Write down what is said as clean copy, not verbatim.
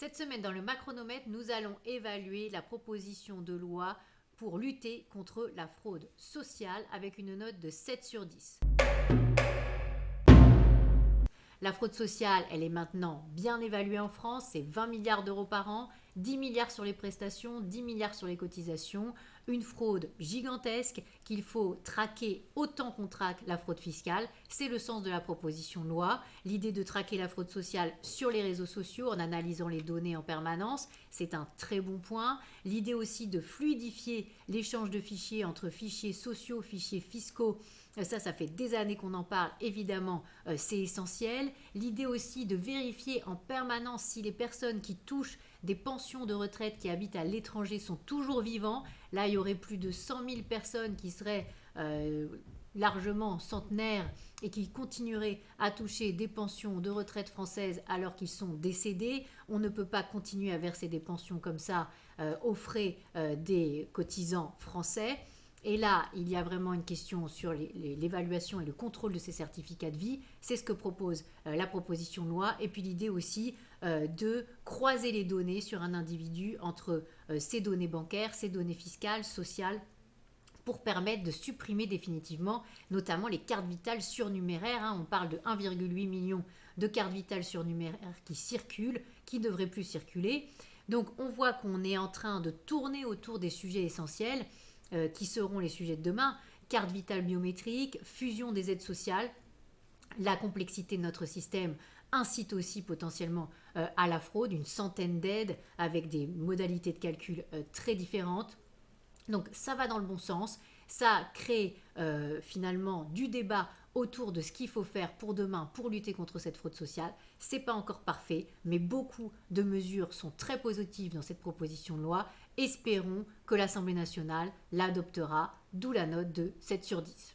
Cette semaine, dans le Macronomètre, nous allons évaluer la proposition de loi pour lutter contre la fraude sociale avec une note de 7 sur 10. La fraude sociale, elle est maintenant bien évaluée en France, c'est 20 milliards d'euros par an, 10 milliards sur les prestations, 10 milliards sur les cotisations, une fraude gigantesque qu'il faut traquer autant qu'on traque la fraude fiscale. C'est le sens de la proposition de loi. L'idée de traquer la fraude sociale sur les réseaux sociaux en analysant les données en permanence, c'est un très bon point. L'idée aussi de fluidifier l'échange de fichiers entre fichiers sociaux, fichiers fiscaux, ça fait des années qu'on en parle, évidemment, c'est essentiel. L'idée aussi de vérifier en permanence si les personnes qui touchent des pensions de retraite qui habitent à l'étranger sont toujours vivants. Là, il y aurait plus de 100 000 personnes qui seraient largement centenaires et qui continueraient à toucher des pensions de retraite françaises alors qu'ils sont décédés. On ne peut pas continuer à verser des pensions comme ça aux frais des cotisants français. Et là, il y a vraiment une question sur l'évaluation et le contrôle de ces certificats de vie. C'est ce que propose la proposition de loi. Et puis l'idée aussi de croiser les données sur un individu entre ses données bancaires, ses données fiscales, sociales, pour permettre de supprimer définitivement notamment les cartes vitales surnuméraires. On parle de 1,8 million de cartes vitales surnuméraires qui circulent, qui ne devraient plus circuler. Donc on voit qu'on est en train de tourner autour des sujets essentiels qui seront les sujets de demain, carte vitale biométrique, fusion des aides sociales. La complexité de notre système incite aussi potentiellement à la fraude, une centaine d'aides avec des modalités de calcul très différentes. Donc ça va dans le bon sens, ça crée finalement du débat autour de ce qu'il faut faire pour demain pour lutter contre cette fraude sociale. C'est pas encore parfait, mais beaucoup de mesures sont très positives dans cette proposition de loi. Espérons que l'Assemblée nationale l'adoptera, d'où la note de 7 sur 10.